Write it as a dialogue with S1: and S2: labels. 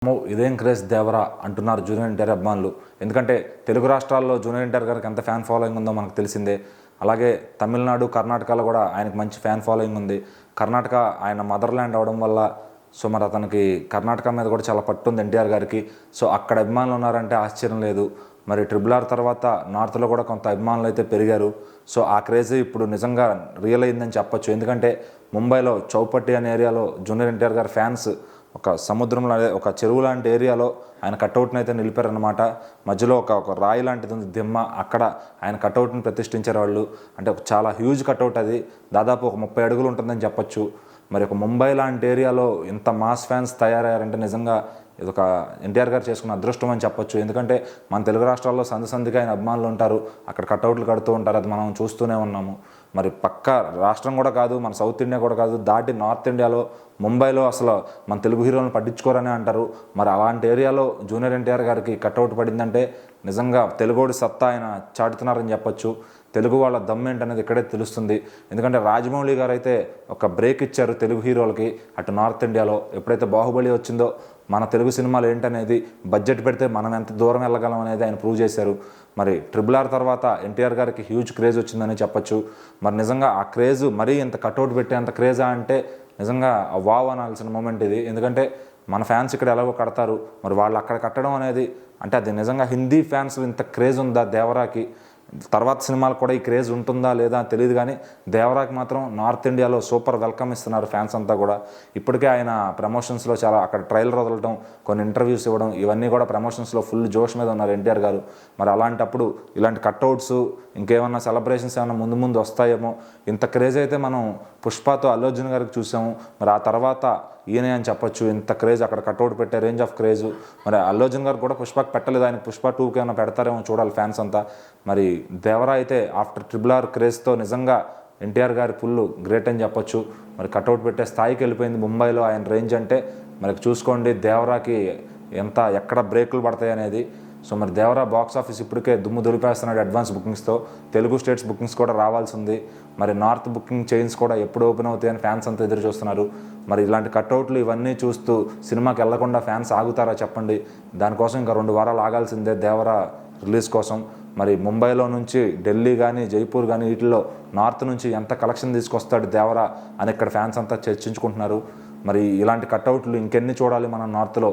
S1: ఇదేం క్రేజ్ దేవరా అంటున్నారు జూనియర్ ఎన్టీఆర్ అభిమానులు. ఎందుకంటే తెలుగు రాష్ట్రాల్లో జూనియర్ ఎన్టీఆర్ గారికి ఎంత ఫ్యాన్ ఫాలోయింగ్ ఉందో మనకు తెలిసిందే. అలాగే తమిళనాడు, కర్ణాటకలో కూడా ఆయనకు మంచి ఫ్యాన్ ఫాలోయింగ్ ఉంది. కర్ణాటక ఆయన మదర్ ల్యాండ్ అవడం వల్ల మరి అతనికి కర్ణాటక మీద కూడా చాలా పట్టు ఉంది ఎన్టీఆర్ గారికి. అక్కడ అభిమానులు ఉన్నారంటే ఆశ్చర్యం లేదు. మరి RRR తర్వాత నార్త్లో కూడా కొంత అభిమానులు అయితే పెరిగారు. ఆ క్రేజ్ ఇప్పుడు నిజంగా రియల్ అయిందని చెప్పొచ్చు. ఎందుకంటే ముంబైలో చౌపట్టి అనే ఏరియాలో జూనియర్ ఎన్టీఆర్ గారి ఫ్యాన్స్ ఒక సముద్రంలో, ఒక చెరువు లాంటి ఏరియాలో ఆయన కట్అవుట్ని అయితే నిలిపారనమాట. మధ్యలో ఒక రాయి లాంటిది ఉంది, దిమ్మ, అక్కడ ఆయన కట్అవుట్ని ప్రతిష్ఠించారు వాళ్ళు. అంటే చాలా హ్యూజ్ కట్అవుట్, అది దాదాపు ఒక 30 అడుగులు ఉంటుందని చెప్పొచ్చు. మరి ఒక ముంబై లాంటి ఏరియాలో ఇంత మాస్ ఫ్యాన్స్ తయారయ్యారంటే నిజంగా ఇది ఒక ఎన్టీఆర్ గారు చేసుకున్న అదృష్టం అని చెప్పొచ్చు. ఎందుకంటే మన తెలుగు రాష్ట్రాల్లో సంధికి ఆయన అభిమానులు ఉంటారు, అక్కడ కట్అవుట్లు కడుతూ ఉంటారు, అది మనం చూస్తూనే ఉన్నాము. మరి పక్క రాష్ట్రం కూడా కాదు, మన సౌత్ ఇండియా కూడా కాదు, దాటి నార్త్ ఇండియాలో ముంబైలో అసలు మన తెలుగు హీరోలను పట్టించుకోరనే అంటారు. మరి అలాంటి ఏరియాలో జూనియర్ ఎన్టీఆర్ గారికి కట్అవుట్ పడిందంటే నిజంగా తెలుగోడి సత్తా ఆయన చాటుతున్నారని చెప్పొచ్చు. తెలుగు వాళ్ళ దమ్మేంటనేది ఇక్కడే తెలుస్తుంది. ఎందుకంటే రాజమౌళి గారు అయితే ఒక బ్రేక్ ఇచ్చారు తెలుగు హీరోలకి అటు నార్త్ ఇండియాలో. ఎప్పుడైతే బాహుబలి వచ్చిందో మన తెలుగు సినిమాలు ఏంటనేది, బడ్జెట్ పెడితే మనం ఎంత దూరం వెళ్ళగలం అనేది ఆయన ప్రూవ్ చేశారు. మరి RRR తర్వాత ఎన్టీఆర్ గారికి హ్యూజ్ క్రేజ్ వచ్చిందని చెప్పొచ్చు. మరి నిజంగా ఆ క్రేజ్ మరీ ఇంత కట్అవుట్ పెట్టేంత క్రేజా అంటే నిజంగా వావ్ అనాల్సిన మూమెంట్ ఇది. ఎందుకంటే మన ఫ్యాన్స్ ఇక్కడ ఎలాగో కడతారు, మరి వాళ్ళు అక్కడ కట్టడం అనేది, అంటే అది నిజంగా హిందీ ఫ్యాన్స్ ఇంత క్రేజ్ ఉందా దేవరాకి? తర్వాత సినిమాలు కూడా ఈ క్రేజ్ ఉంటుందా లేదా తెలియదు, కానీ దేవరాకి మాత్రం నార్త్ ఇండియాలో సూపర్ వెల్కమ్ ఇస్తున్నారు ఫ్యాన్స్ అంతా కూడా. ఇప్పటికే ఆయన ప్రమోషన్స్లో చాలా అక్కడ ట్రైలర్ వదలటం, కొన్ని ఇంటర్వ్యూస్ ఇవ్వడం, ఇవన్నీ కూడా ప్రమోషన్స్లో ఫుల్ జోష్ మీద ఉన్నారు ఎన్టీఆర్ గారు. మరి అలాంటప్పుడు ఇలాంటి కట్అవుట్స్ ఇంకేమన్నా సెలబ్రేషన్స్ ఏమైనా ముందు వస్తాయేమో. ఇంత క్రేజ్ అయితే మనం పుష్పతో అల్లు అర్జున్ గారికి చూసాము, మరి ఆ తర్వాత ఈయనే అని చెప్పొచ్చు. ఇంత క్రేజ్ అక్కడ కట్అవుట్ పెట్టే రేంజ్ ఆఫ్ క్రేజ్ మరి అల్లు అర్జున్ గారు కూడా పుష్పకి పెట్టలేదు, ఆయన పుష్ప 2కి ఏమైనా పెడతారేమో చూడాలి ఫ్యాన్స్ అంతా. మరి దేవరా అయితే ఆఫ్టర్ RRR క్రేజ్తో నిజంగా ఎన్టీఆర్ గారి ఫుల్ గ్రేట్ అని చెప్పొచ్చు. మరి కట్అవుట్ పెట్టే స్థాయికి వెళ్ళిపోయింది ముంబైలో ఆయన రేంజ్ అంటే. మరి చూసుకోండి దేవరాకి ఎక్కడ బ్రేకులు పడతాయి అనేది. మరి దేవరా బాక్స్ ఆఫీస్ ఇప్పటికే దుమ్ము దులిపేస్తున్నాడు అడ్వాన్స్ బుకింగ్స్తో. తెలుగు స్టేట్స్ బుకింగ్స్ కూడా రావాల్సి ఉంది. మరి నార్త్ బుకింగ్ చైన్స్ కూడా ఎప్పుడు ఓపెన్ అవుతాయని ఫ్యాన్స్ అంతా ఎదురు చూస్తున్నారు. మరి ఇలాంటి కట్అవుట్లు ఇవన్నీ చూస్తూ సినిమాకి వెళ్లకుండా ఫ్యాన్స్ ఆగుతారా చెప్పండి? దానికోసం ఇంకా 2 వారాలు ఆగాల్సిందే దేవరా రిలీజ్ కోసం. మరి ముంబైలో నుంచి ఢిల్లీ కానీ, జైపూర్ కానీ, వీటిల్లో నార్త్ నుంచి ఎంత కలెక్షన్ తీసుకొస్తాడు దేవరా అని ఇక్కడ ఫ్యాన్స్ అంతా చర్చించుకుంటున్నారు. మరి ఇలాంటి కట్అవుట్లు ఇంకెన్ని చూడాలి మనం నార్త్లో?